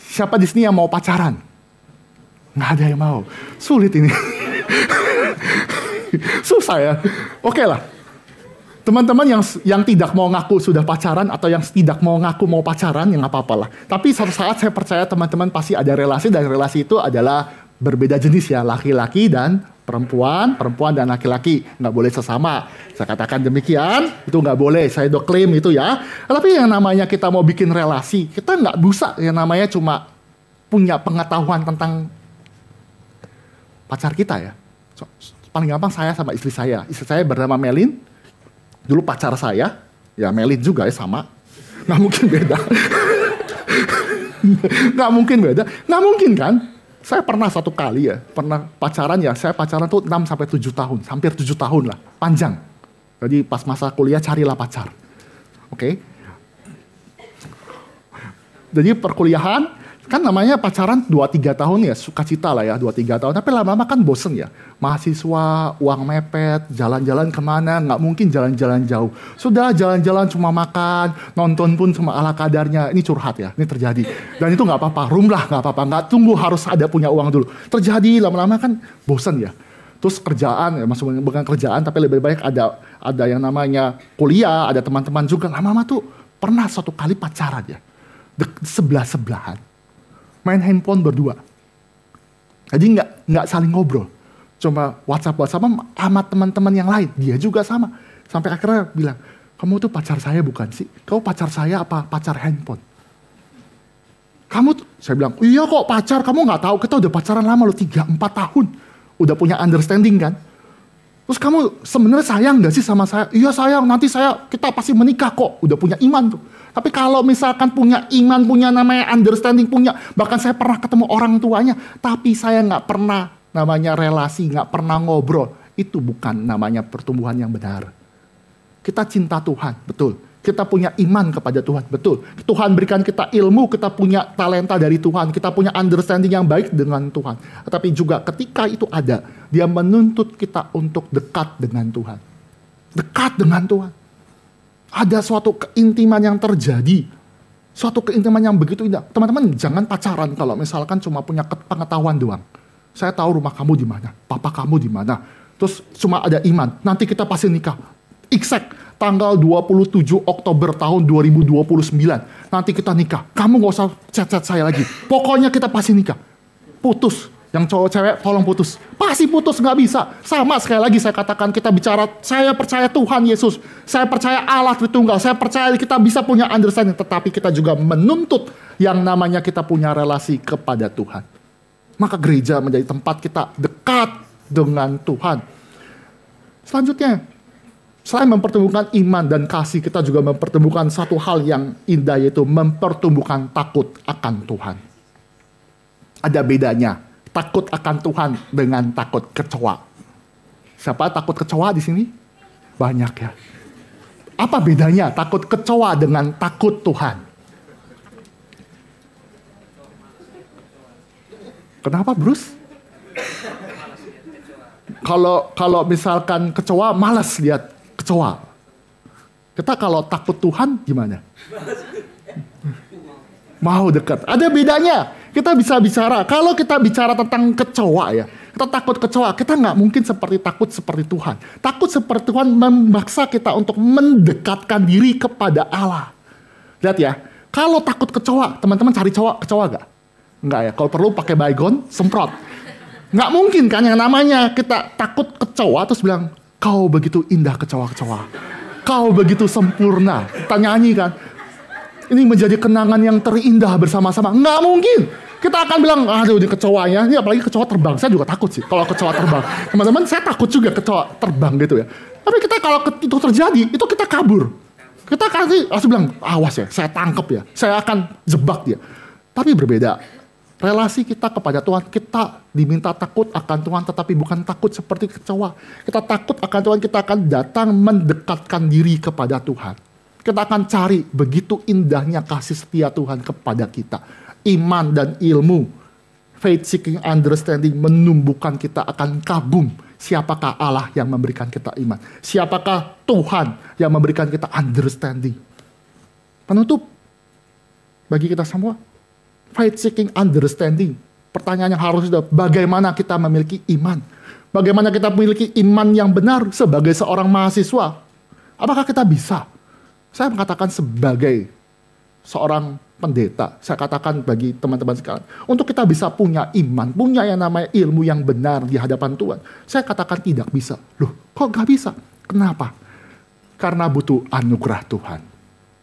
siapa di sini yang mau pacaran? Nggak ada yang mau. Sulit ini. Susah ya. Oke lah. Teman-teman yang tidak mau ngaku sudah pacaran atau yang tidak mau ngaku mau pacaran, ya nggak apa-apa lah. Tapi suatu saat saya percaya teman-teman pasti ada relasi, dan relasi itu adalah berbeda jenis ya, laki-laki dan perempuan dan laki-laki. Nggak boleh sesama. Saya katakan demikian, itu nggak boleh. Saya klaim itu ya. Tapi yang namanya kita mau bikin relasi, kita nggak bisa yang namanya cuma punya pengetahuan tentang pacar kita ya. Paling gampang saya sama istri saya. Istri saya bernama Melin. Dulu pacar saya, ya Melin juga ya sama. Nggak mungkin beda. Nggak mungkin kan. Saya pernah satu kali ya, pernah pacaran ya. Saya pacaran tuh 6-7 tahun. Hampir 7 tahun lah, panjang. Jadi pas masa kuliah carilah pacar. Oke. Jadi perkuliahan, kan namanya pacaran 2-3 tahun ya, sukacita lah ya 2-3 tahun. Tapi lama-lama kan bosen ya. Mahasiswa, uang mepet, jalan-jalan kemana, nggak mungkin jalan-jalan jauh. Sudah jalan-jalan cuma makan, nonton pun cuma ala kadarnya. Ini curhat ya, ini terjadi. Dan itu nggak apa-apa, rumlah nggak apa-apa. Nggak tunggu harus ada punya uang dulu. Terjadi lama-lama kan bosen ya. Terus kerjaan, ya maksudnya bukan kerjaan, tapi lebih baik ada yang namanya kuliah, ada teman-teman juga. Lama-lama tuh pernah suatu kali pacaran ya. Sebelah-sebelahan. Main handphone berdua. Jadi nggak saling ngobrol. Cuma WhatsApp sama teman-teman yang lain. Dia juga sama. Sampai akhirnya bilang, kamu tuh pacar saya bukan sih? Kamu pacar saya apa pacar handphone? Saya bilang, iya kok pacar, kamu nggak tahu, kita udah pacaran lama loh, 3-4 tahun. Udah punya understanding kan? Terus kamu sebenarnya sayang gak sih sama saya? Iya sayang, nanti kita pasti menikah kok. Udah punya iman tuh. Tapi kalau misalkan punya iman, punya namanya understanding, bahkan saya pernah ketemu orang tuanya, tapi saya nggak pernah namanya relasi, nggak pernah ngobrol. Itu bukan namanya pertumbuhan yang benar. Kita cinta Tuhan, betul. Kita punya iman kepada Tuhan, betul. Tuhan berikan kita ilmu, kita punya talenta dari Tuhan, kita punya understanding yang baik dengan Tuhan. Tetapi juga ketika itu ada, dia menuntut kita untuk dekat dengan Tuhan. Dekat dengan Tuhan. Ada suatu keintiman yang terjadi. Suatu keintiman yang begitu indah. Teman-teman, jangan pacaran kalau misalkan cuma punya pengetahuan doang. Saya tahu rumah kamu di mana, papa kamu di mana. Terus cuma ada iman, nanti kita pasti nikah. Exact, tanggal 27 Oktober tahun 2029. Nanti kita nikah. Kamu gak usah chat-chat saya lagi. Pokoknya kita pasti nikah. Putus. Yang cowok cewek tolong putus. Pasti putus, gak bisa. Sama sekali lagi saya katakan, kita bicara, saya percaya Tuhan Yesus. Saya percaya Allah Tritunggal. Saya percaya kita bisa punya understanding. Tetapi kita juga menuntut yang namanya kita punya relasi kepada Tuhan. Maka gereja menjadi tempat kita dekat dengan Tuhan. Selanjutnya, selain mempertemukan iman dan kasih, kita juga mempertemukan satu hal yang indah, yaitu mempertumbuhkan takut akan Tuhan. Ada bedanya takut akan Tuhan dengan takut kecoa. Siapa takut kecoa di sini? Banyak ya. Apa bedanya takut kecoa dengan takut Tuhan? Kenapa, Bruce? Kalau misalkan kecoa, malas lihat kecoa. Kita kalau takut Tuhan gimana? Mau dekat. Ada bedanya. Kita bisa bicara. Kalau kita bicara tentang kecoa ya, kita takut kecoa, kita nggak mungkin takut seperti Tuhan. Takut seperti Tuhan memaksa kita untuk mendekatkan diri kepada Allah. Lihat ya, kalau takut kecoa, teman-teman cari kecoa gak? Enggak ya, kalau perlu pakai baygon, semprot. Nggak mungkin kan yang namanya kita takut kecoa terus bilang, kau begitu indah kecoa-kecoa. Kau begitu sempurna. Kita nyanyi kan. Ini menjadi kenangan yang terindah bersama-sama. Nggak mungkin. Kita akan bilang, aduh ini kecoanya. Ini apalagi kecoa terbang. Saya juga takut sih kalau kecoa terbang. Teman-teman, saya takut juga kecoa terbang gitu ya. Tapi kita kalau itu terjadi, itu kita kabur. Kita langsung bilang, awas ya, saya tangkep ya. Saya akan jebak dia. Tapi berbeda. Relasi kita kepada Tuhan, kita diminta takut akan Tuhan, tetapi bukan takut seperti kecoa. Kita takut akan Tuhan, kita akan datang mendekatkan diri kepada Tuhan. Kita akan cari begitu indahnya kasih setia Tuhan kepada kita. Iman dan ilmu, faith seeking understanding menumbuhkan kita akan kagum. Siapakah Allah yang memberikan kita iman? Siapakah Tuhan yang memberikan kita understanding? Penutup bagi kita semua. Faith seeking understanding. Pertanyaan yang harus ada, bagaimana kita memiliki iman? Bagaimana kita memiliki iman yang benar sebagai seorang mahasiswa? Apakah kita bisa? Saya mengatakan sebagai seorang pendeta, saya katakan bagi teman-teman sekalian, untuk kita bisa punya iman, punya yang namanya ilmu yang benar di hadapan Tuhan, saya katakan tidak bisa. Loh, kok gak bisa? Kenapa? Karena butuh anugerah Tuhan.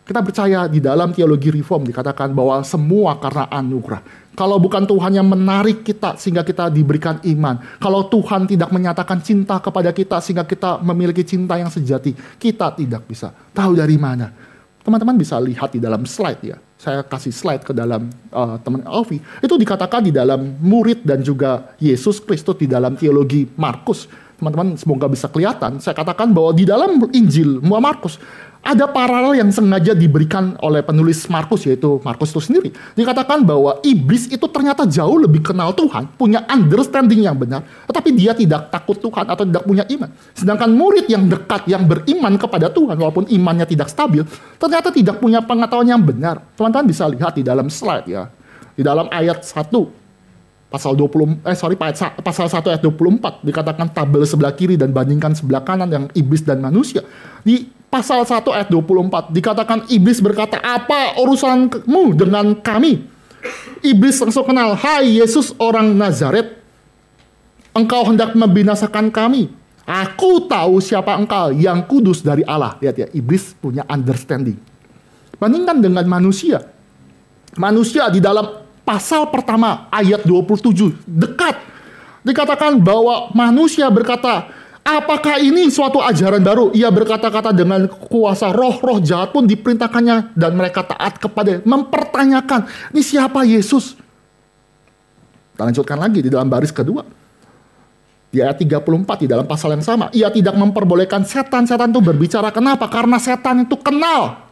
Kita percaya di dalam teologi reform dikatakan bahwa semua karena anugerah. Kalau bukan Tuhan yang menarik kita sehingga kita diberikan iman. Kalau Tuhan tidak menyatakan cinta kepada kita sehingga kita memiliki cinta yang sejati. Kita tidak bisa. Tahu dari mana? Teman-teman bisa lihat di dalam slide ya. Saya kasih slide ke dalam teman Alfi. Itu dikatakan di dalam murid dan juga Yesus Kristus di dalam teologi Markus. Teman-teman semoga bisa kelihatan. Saya katakan bahwa di dalam Injil Markus ada paralel yang sengaja diberikan oleh penulis Markus, yaitu Markus itu sendiri. Dikatakan bahwa iblis itu ternyata jauh lebih kenal Tuhan, punya understanding yang benar, tetapi dia tidak takut Tuhan atau tidak punya iman. Sedangkan murid yang dekat, yang beriman kepada Tuhan, walaupun imannya tidak stabil, ternyata tidak punya pengetahuan yang benar. Teman-teman bisa lihat di dalam slide ya. Di dalam ayat 1, pasal 1 ayat 24, dikatakan tabel sebelah kiri dan bandingkan sebelah kanan yang iblis dan manusia. Di pasal 1 ayat 24 dikatakan iblis berkata, apa urusanmu dengan kami? Iblis langsung kenal, hai Yesus orang Nazaret, engkau hendak membinasakan kami. Aku tahu siapa engkau, yang kudus dari Allah. Lihat ya, iblis punya understanding. Bandingkan dengan manusia. Manusia di dalam pasal pertama ayat 27 dekat. Dikatakan bahwa manusia berkata, apakah ini suatu ajaran baru? Ia berkata-kata dengan kuasa, roh-roh jahat pun diperintahkannya dan mereka taat kepada, mempertanyakan, ini siapa Yesus? Kita lanjutkan lagi di dalam baris kedua. Di ayat 34 di dalam pasal yang sama, ia tidak memperbolehkan setan-setan itu berbicara. Kenapa? Karena setan itu kenal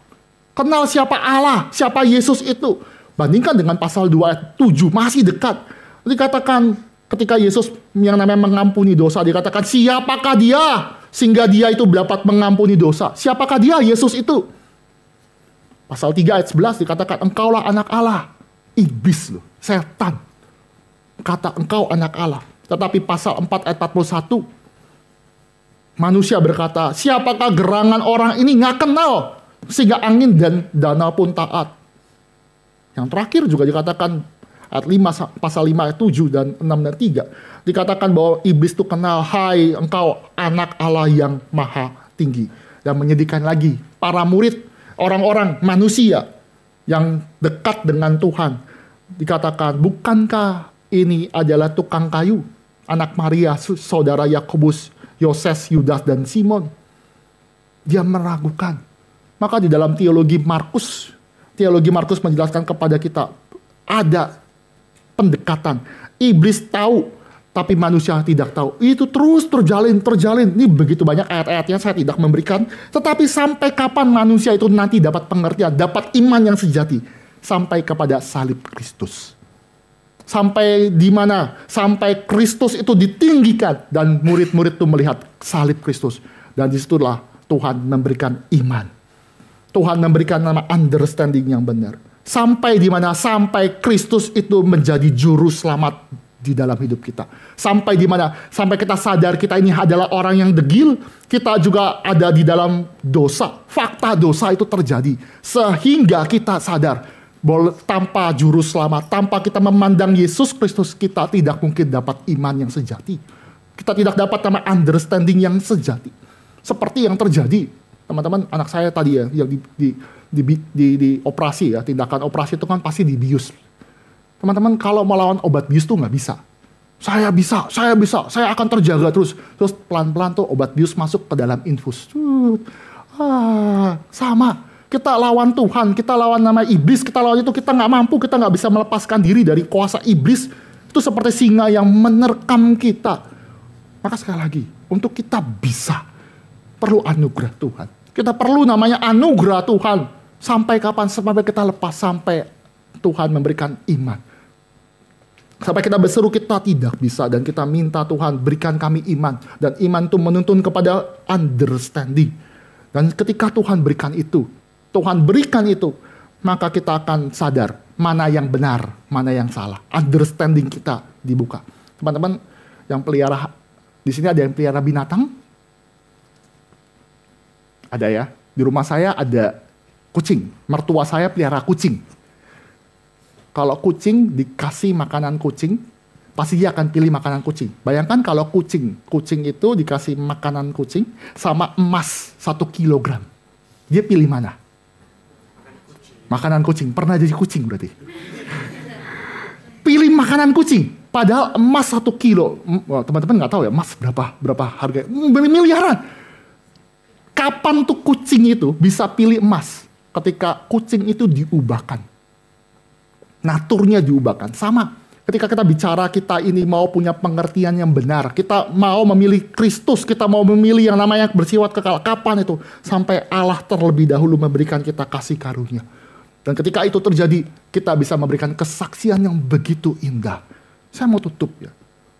Kenal siapa Allah, siapa Yesus itu. Bandingkan dengan pasal 2 ayat 7, masih dekat. Dikatakan ketika Yesus yang namanya mengampuni dosa, dikatakan siapakah dia sehingga dia itu dapat mengampuni dosa. Siapakah dia, Yesus itu? Pasal 3 ayat 11 dikatakan engkaulah anak Allah. Iblis loh, setan. Kata engkau anak Allah. Tetapi pasal 4 ayat 41, manusia berkata, siapakah gerangan orang ini? Nggak kenal. Sehingga angin dan danau pun taat. Yang terakhir juga dikatakan ayat 5, pasal 5 ayat 7 dan 6 dan 3. Dikatakan bahwa iblis itu kenal, hai engkau anak Allah yang maha tinggi. Dan menyedihkan lagi, para murid, orang-orang manusia yang dekat dengan Tuhan. Dikatakan, bukankah ini adalah tukang kayu? Anak Maria, saudara Yakobus, Yoses, Yudas, dan Simon. Dia meragukan. Maka di dalam teologi Markus menjelaskan kepada kita, ada pendekatan. Iblis tahu, tapi manusia tidak tahu. Itu terus terjalin. Ini begitu banyak ayat-ayatnya saya tidak memberikan. Tetapi sampai kapan manusia itu nanti dapat pengertian, dapat iman yang sejati? Sampai kepada salib Kristus. Sampai di mana? Sampai Kristus itu ditinggikan dan murid-murid itu melihat salib Kristus. Dan disitulah Tuhan memberikan iman. Tuhan memberikan nama understanding yang benar. Sampai di mana? Sampai Kristus itu menjadi juru selamat di dalam hidup kita. Sampai di mana? Sampai kita sadar kita ini adalah orang yang degil. Kita juga ada di dalam dosa. Fakta dosa itu terjadi. Sehingga kita sadar, tanpa juru selamat, tanpa kita memandang Yesus Kristus, kita tidak mungkin dapat iman yang sejati. Kita tidak dapat nama understanding yang sejati. Seperti yang terjadi, teman-teman, anak saya tadi ya, yang di operasi ya, tindakan operasi itu kan pasti dibius. Teman-teman, kalau melawan obat bius tuh nggak bisa. Saya bisa, saya akan terjaga terus. Terus pelan-pelan tuh obat bius masuk ke dalam infus. Sama. Kita lawan Tuhan, kita lawan nama iblis, kita lawan itu, kita nggak mampu, kita nggak bisa melepaskan diri dari kuasa iblis. Itu seperti singa yang menerkam kita. Maka sekali lagi, untuk kita bisa, perlu anugerah Tuhan. Kita perlu namanya anugerah Tuhan. Sampai kapan? Sampai kita lepas, sampai Tuhan memberikan iman. Sampai kita berseru kita tidak bisa, dan kita minta Tuhan berikan kami iman. Dan iman itu menuntun kepada understanding. Dan ketika Tuhan berikan itu, maka kita akan sadar mana yang benar, mana yang salah. Understanding kita dibuka. Teman-teman yang pelihara, di sini ada yang pelihara binatang? Ada ya. Di rumah saya ada kucing. Mertua saya pelihara kucing. Kalau kucing dikasih makanan kucing, pasti dia akan pilih makanan kucing. Bayangkan kalau kucing itu dikasih makanan kucing sama emas 1 kilogram. Dia pilih mana? Makanan kucing. Pernah jadi kucing berarti. Pilih makanan kucing. Padahal emas 1 kilo. Teman-teman nggak tahu ya emas berapa harga? Miliaran. Kapan tuh kucing itu bisa pilih emas? Ketika kucing itu diubahkan. Naturnya diubahkan. Sama. Ketika kita bicara kita ini mau punya pengertian yang benar. Kita mau memilih Kristus. Kita mau memilih yang namanya bersifat kekal. Kapan itu? Sampai Allah terlebih dahulu memberikan kita kasih karunia. Dan ketika itu terjadi, kita bisa memberikan kesaksian yang begitu indah. Saya mau tutup ya.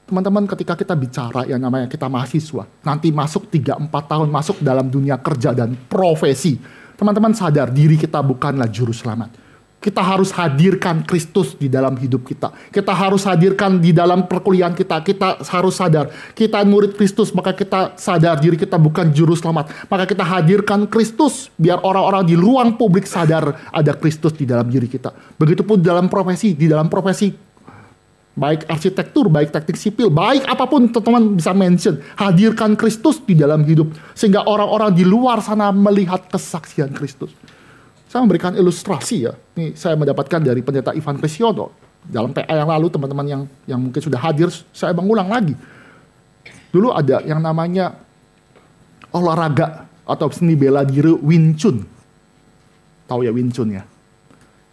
Teman-teman, ketika kita bicara yang namanya kita mahasiswa, nanti masuk 3-4 tahun masuk dalam dunia kerja dan profesi. Teman-teman sadar diri kita bukanlah juru selamat. Kita harus hadirkan Kristus di dalam hidup kita. Kita harus hadirkan di dalam perkuliahan kita. Kita harus sadar, kita murid Kristus, maka kita sadar diri kita bukan juru selamat. Maka kita hadirkan Kristus, biar orang-orang di ruang publik sadar ada Kristus di dalam diri kita. Begitupun di dalam profesi, baik arsitektur, baik teknik sipil, baik apapun teman-teman bisa mention. Hadirkan Kristus di dalam hidup, sehingga orang-orang di luar sana melihat kesaksian Kristus. Saya memberikan ilustrasi ya. Ini saya mendapatkan dari pendeta Ivan Pesiono. Dalam PA yang lalu teman-teman yang mungkin sudah hadir, saya mengulang lagi. Dulu ada yang namanya olahraga atau seni bela diri Wing Chun. Tahu ya Wing Chun ya?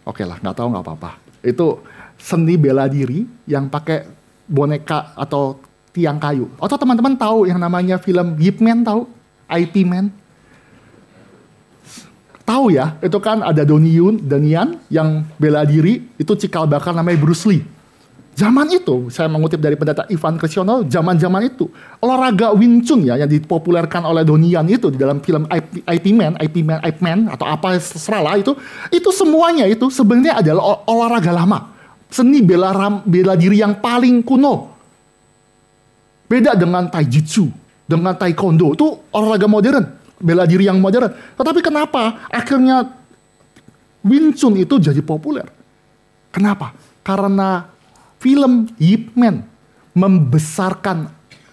Oke lah, nggak tahu nggak apa-apa. Itu seni bela diri yang pakai boneka atau tiang kayu. Atau teman-teman tahu yang namanya film Ip Man, tahu? IP Man. tahu ya, itu kan ada Donian yang bela diri, itu cikal bakal namanya Bruce Lee. Zaman itu, saya mengutip dari pendeta Ivan Krisiono, zaman-zaman itu, olahraga Wing Chun ya, yang dipopulerkan oleh Donian itu di dalam film Ip Man, atau apa terserah lah itu semuanya itu sebenarnya adalah olahraga lama. Seni bela diri yang paling kuno. Beda dengan Taijutsu, dengan Taekwondo, itu olahraga modern, bela diri yang modern. Tetapi kenapa akhirnya Wing Chun itu jadi populer? Kenapa? Karena film Ip Man membesarkan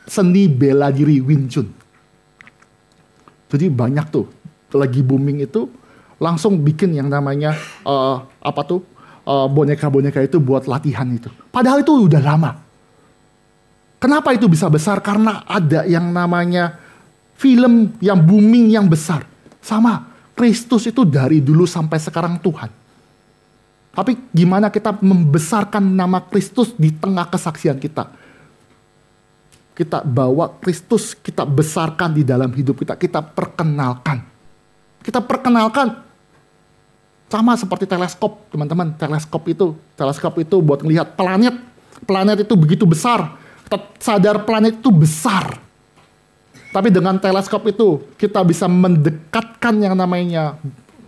seni bela diri Wing Chun. Jadi banyak tuh lagi booming itu langsung bikin yang namanya boneka-boneka itu buat latihan itu. Padahal itu udah lama. Kenapa itu bisa besar? Karena ada yang namanya film yang booming yang besar. Sama, Kristus itu dari dulu sampai sekarang Tuhan. Tapi gimana kita membesarkan nama Kristus di tengah kesaksian kita? Kita bawa Kristus, kita besarkan di dalam hidup kita, kita perkenalkan. Kita perkenalkan. Sama seperti teleskop, teman-teman. Teleskop itu buat melihat planet. Planet itu begitu besar. Kita sadar planet itu besar. Tapi dengan teleskop itu, kita bisa mendekatkan yang namanya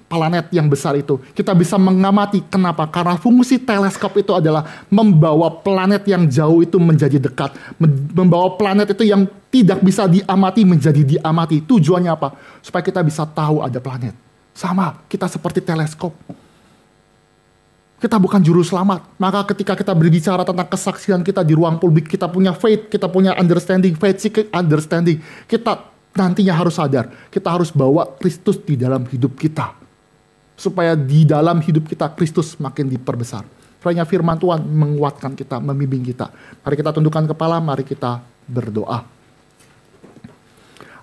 planet yang besar itu. Kita bisa mengamati. Kenapa? Karena fungsi teleskop itu adalah membawa planet yang jauh itu menjadi dekat. Membawa planet itu yang tidak bisa diamati menjadi diamati. Tujuannya apa? Supaya kita bisa tahu ada planet. Sama, kita seperti teleskop. Kita bukan juru selamat. Maka ketika kita berbicara tentang kesaksian kita di ruang publik, kita punya faith, kita punya understanding, faith seeking understanding. Kita nantinya harus sadar, kita harus bawa Kristus di dalam hidup kita. Supaya di dalam hidup kita Kristus makin diperbesar. Kiranya firman Tuhan menguatkan kita, membimbing kita. Mari kita tundukkan kepala, mari kita berdoa.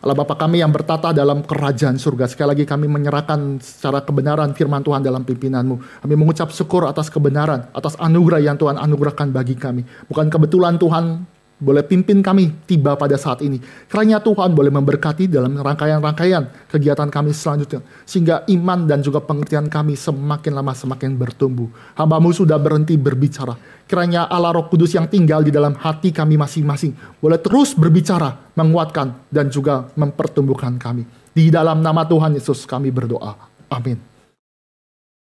Allah Bapa kami yang bertata dalam kerajaan surga, sekali lagi kami menyerahkan secara kebenaran firman Tuhan dalam pimpinan-Mu. Kami mengucap syukur atas kebenaran, atas anugerah yang Tuhan anugerahkan bagi kami. Bukan kebetulan Tuhan boleh pimpin kami tiba pada saat ini. Kiranya Tuhan boleh memberkati dalam rangkaian-rangkaian kegiatan kami selanjutnya. Sehingga iman dan juga pengertian kami semakin lama semakin bertumbuh. Hamba-Mu sudah berhenti berbicara. Kiranya Allah Roh Kudus yang tinggal di dalam hati kami masing-masing boleh terus berbicara, menguatkan dan juga mempertumbuhkan kami. Di dalam nama Tuhan Yesus kami berdoa. Amin.